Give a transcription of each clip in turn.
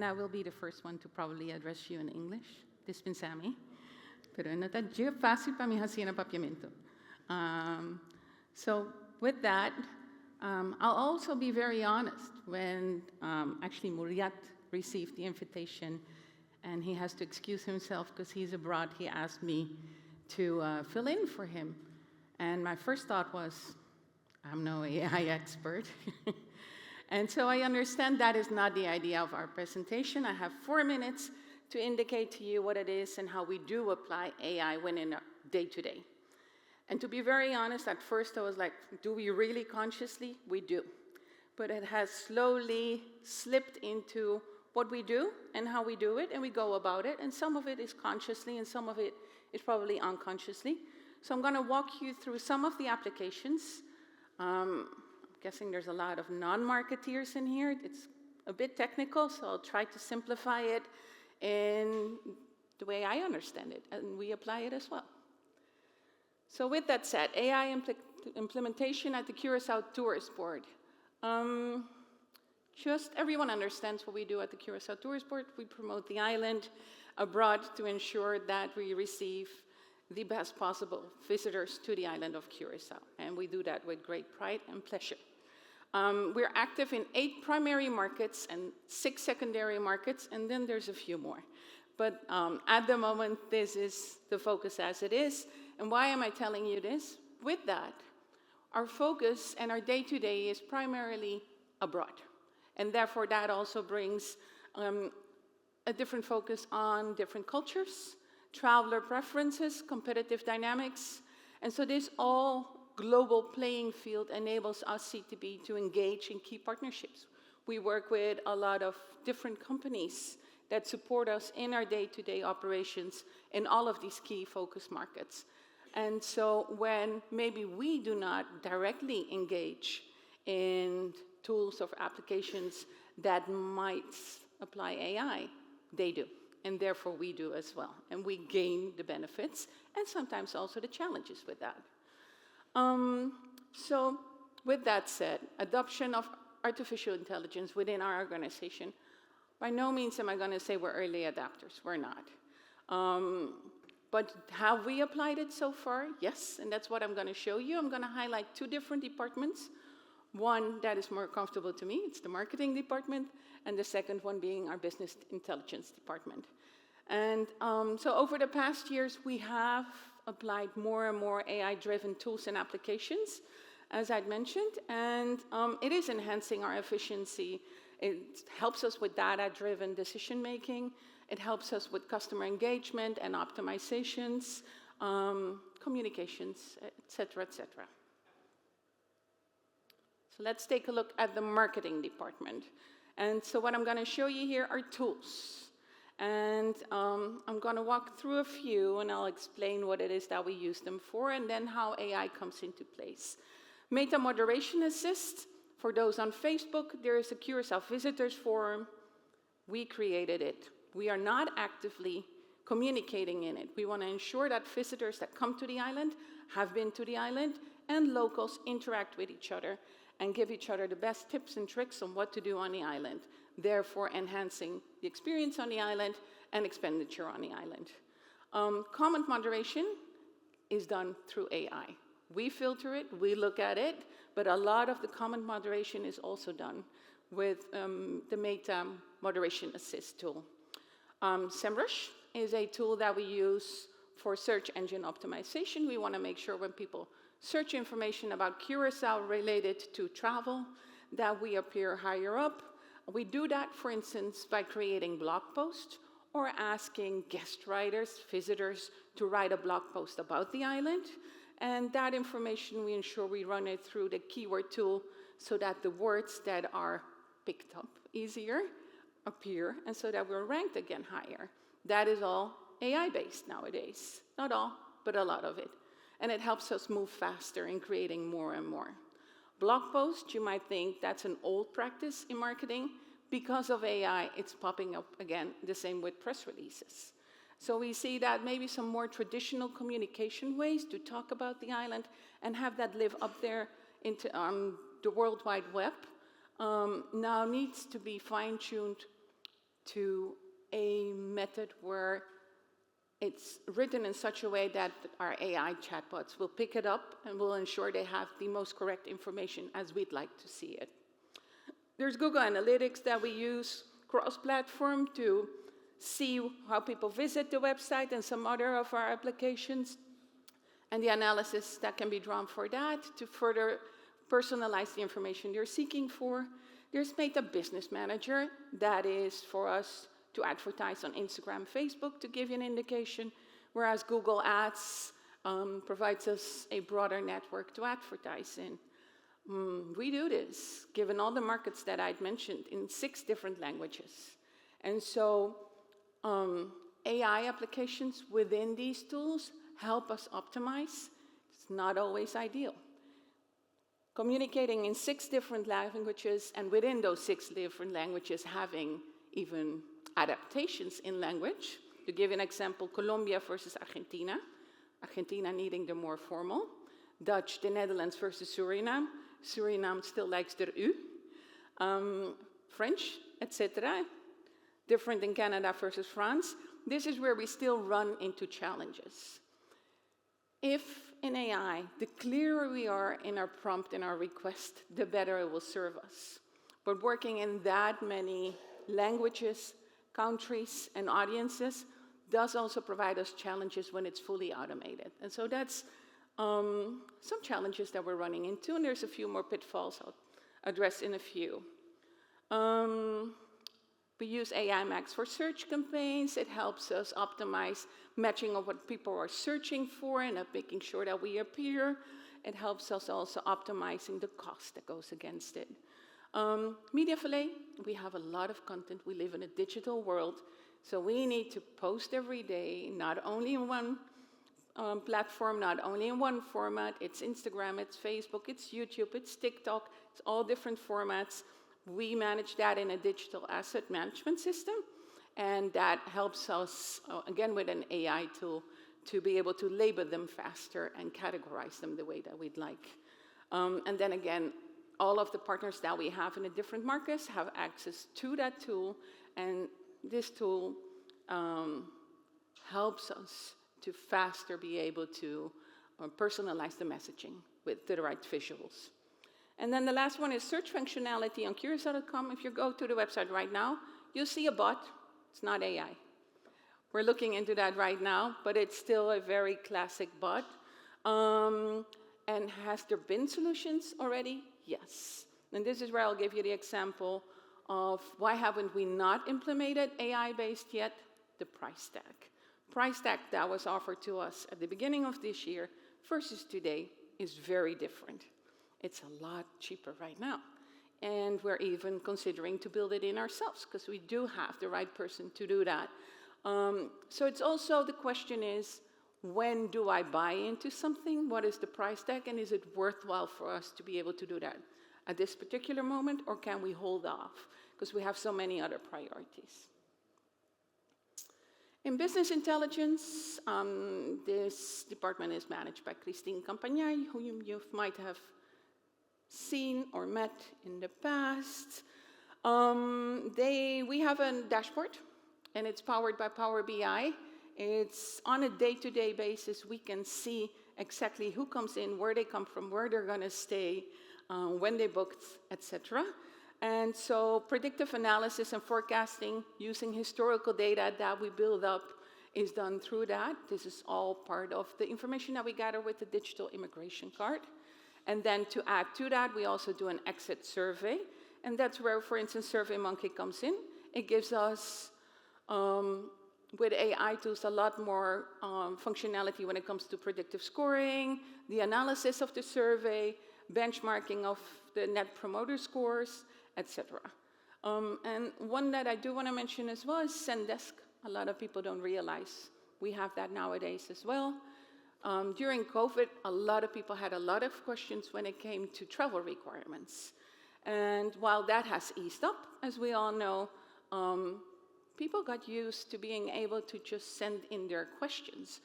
and I will be the first one to probably address you in English. Dispensame. Pero no está fácil para mí hacer papiamento. So with that, I'll also be very honest. When actually Muriat received the invitation, and he has to excuse himself because he's abroad, he asked me to fill in for him. And my first thought was, I'm no AI expert. And so I understand that is not the idea of our presentation. I have 4 minutes to indicate to you what it is and how we do apply AI within our day-to-day. And to be very honest, at first I was like, do we really consciously? We do. But it has slowly slipped into what we do and how we do it, and we go about it. And some of it is consciously, and some of it is probably unconsciously. So I'm going to walk you through some of the applications. I'm guessing there's a lot of non-marketeers in here. It's a bit technical, so I'll try to simplify it in the way I understand it, and we apply it as well. So with that said, AI implementation at the Curaçao Tourist Board. Just everyone understands what we do at the Curaçao Tourist Board. We promote the island abroad to ensure that we receive the best possible visitors to the island of Curaçao, and we do that with great pride and pleasure. We're active in 8 primary markets and 6 secondary markets, and then there's a few more. But at the moment, this is the focus as it is. And why am I telling you this? With that, our focus and our day-to-day is primarily abroad. And therefore, that also brings a different focus on different cultures, traveler preferences, competitive dynamics. And so this all global playing field enables us, CTB, to engage in key partnerships. We work with a lot of different companies that support us in our day-to-day operations in all of these key focus markets. And so when maybe we do not directly engage in tools or applications that might apply AI, they do. And therefore we do as well. And we gain the benefits and sometimes also the challenges with that. So with that said, adoption of artificial intelligence within our organization, by no means am I going to say we're early adopters. We're not. But have we applied it so far? Yes, and that's what I'm going to show you. I'm going to highlight 2 different departments. One that is more comfortable to me, it's the marketing department, and the second one being our business intelligence department. And so over the past years, we have applied more and more AI-driven tools and applications, as I'd mentioned, and it is enhancing our efficiency. It helps us with data-driven decision-making. It helps us with customer engagement and optimizations, communications, et cetera, et cetera. So let's take a look at the marketing department. And so what I'm going to show you here are tools. And I'm going to walk through a few, and I'll explain what it is that we use them for, and then how AI comes into place. Meta Moderation Assist. For those on Facebook, there is a Curaçao Visitors Forum. We created it. We are not actively communicating in it. We want to ensure that visitors that come to the island have been to the island, and locals interact with each other and give each other the best tips and tricks on what to do on the island, therefore enhancing the experience on the island and expenditure on the island. Comment moderation is done through AI. We filter it, we look at it, but a lot of the comment moderation is also done with the Meta Moderation Assist tool. SEMrush is a tool that we use for search engine optimization. We want to make sure when people search information about Curaçao related to travel, that we appear higher up. We do that, for instance, by creating blog posts or asking guest writers, visitors, to write a blog post about the island. And that information, we ensure we run it through the keyword tool so that the words that are picked up easier appear, and so that we're ranked again higher. That is all AI-based nowadays. Not all, but a lot of it. And it helps us move faster in creating more and more. Blog posts, you might think that's an old practice in marketing. Because of AI, it's popping up again, the same with press releases. So we see that maybe some more traditional communication ways to talk about the island and have that live up there into the World Wide Web now needs to be fine-tuned to a method where it's written in such a way that our AI chatbots will pick it up and will ensure they have the most correct information as we'd like to see it. There's Google Analytics that we use cross-platform to see how people visit the website and some other of our applications, and the analysis that can be drawn for that to further personalize the information they're seeking for. There's Meta Business Manager that is for us to advertise on Instagram, Facebook to give you an indication, whereas Google Ads provides us a broader network to advertise in. We do this, given all the markets that I'd mentioned, in 6 different languages. And so AI applications within these tools help us optimize. It's not always ideal. Communicating in 6 different languages, and within those 6 different languages having even adaptations in language. To give an example, Colombia versus Argentina. Argentina needing the more formal. Dutch, the Netherlands versus Suriname. Suriname still likes their U. French, etc. Different in Canada versus France. This is where we still run into challenges. If in AI, the clearer we are in our prompt and our request, the better it will serve us. But working in that many languages, countries, and audiences does also provide us challenges when it's fully automated. And so that's some challenges that we're running into, and there's a few more pitfalls I'll address in a few. We use AI Max for search campaigns. It helps us optimize matching of what people are searching for and making sure that we appear. It helps us also optimizing the cost that goes against it. Media fillet, we have a lot of content. We live in a digital world, so we need to post every day, not only in one platform, not only in one format. It's Instagram, it's Facebook, it's YouTube, it's TikTok, it's all different formats. We manage that in a digital asset management system, and that helps us, again, with an AI tool, to be able to label them faster and categorize them the way that we'd like. And then again, all of the partners that we have in the different markets have access to that tool, and this tool helps us to faster be able to personalize the messaging with the right visuals. And then the last one is search functionality on Curaçao.com. If you go to the website right now, you'll see a bot. It's not AI. We're looking into that right now, but it's still a very classic bot. And has there been solutions already? Yes. And this is where I'll give you the example of why haven't we not implemented AI-based yet? The price tag. Price tag that was offered to us at the beginning of this year versus today is very different. It's a lot cheaper right now. And we're even considering to build it in ourselves because we do have the right person to do that. So it's also, the question is, when do I buy into something? What is the price tag? And is it worthwhile for us to be able to do that at this particular moment? Or can we hold off? Because we have so many other priorities. In business intelligence, this department is managed by Christine Campagnai, who you might have seen or met in the past. We have a dashboard, and it's powered by Power BI. It's on a day-to-day basis. We can see exactly who comes in, where they come from, where they're going to stay, when they booked, etc. And so predictive analysis and forecasting using historical data that we build up is done through that. This is all part of the information that we gather with the digital immigration card. And then to add to that, we also do an exit survey. And that's where, for instance, SurveyMonkey comes in. It gives us, with AI tools, a lot more functionality when it comes to predictive scoring, the analysis of the survey, benchmarking of the net promoter scores, etc. And one that I do want to mention as well is Zendesk. A lot of people don't realize we have that nowadays as well. During COVID, a lot of people had a lot of questions when it came to travel requirements. And while that has eased up, as we all know, people got used to being able to just send in their questions.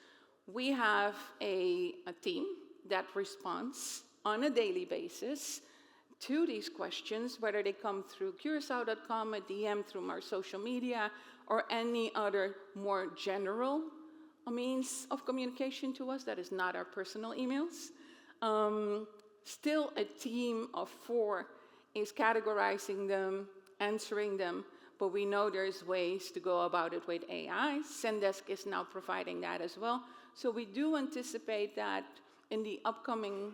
We have a team that responds on a daily basis to these questions, whether they come through Curaçao.com, a DM through our social media, or any other more general means of communication to us that is not our personal emails. Still, a team of 4 is categorizing them, answering them, but we know there's ways to go about it with AI. Zendesk is now providing that as well. So we do anticipate that in the upcoming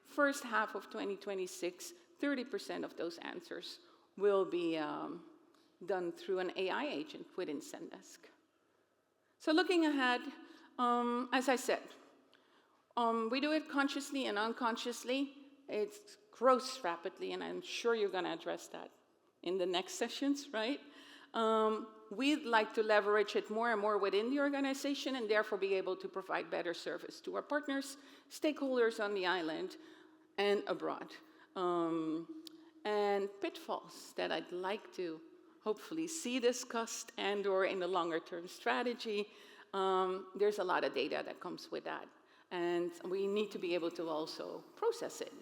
first half of 2026, 30% of those answers will be done through an AI agent within Zendesk. So looking ahead, as I said, we do it consciously and unconsciously. It grows rapidly, and I'm sure you're going to address that in the next sessions, right? We'd like to leverage it more and more within the organization and therefore be able to provide better service to our partners, stakeholders on the island, and abroad. And pitfalls that I'd like to hopefully see discussed and/or in the longer-term strategy. There's a lot of data that comes with that, and we need to be able to also process it.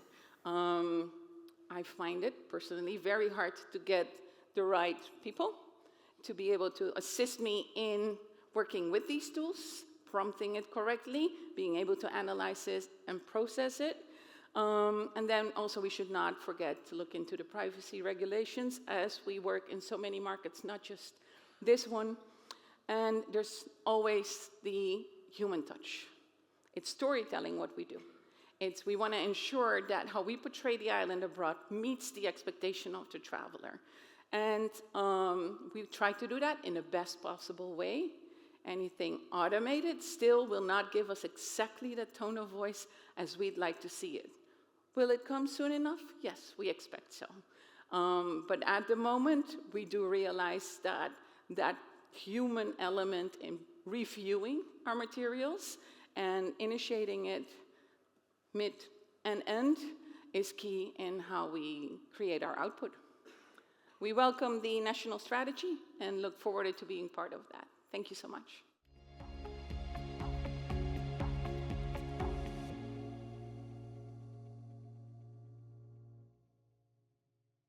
I find it personally very hard to get the right people to be able to assist me in working with these tools, prompting it correctly, being able to analyze it and process it. And then also we should not forget to look into the privacy regulations as we work in so many markets, not just this one. And there's always the human touch. It's storytelling what we do. We want to ensure that how we portray the island abroad meets the expectation of the traveler. And we try to do that in the best possible way. Anything automated still will not give us exactly the tone of voice as we'd like to see it. Will it come soon enough? Yes, we expect so. But at the moment, we do realize that that human element in reviewing our materials and initiating it mid and end is key in how we create our output. We welcome the national strategy and look forward to being part of that. Thank you so much.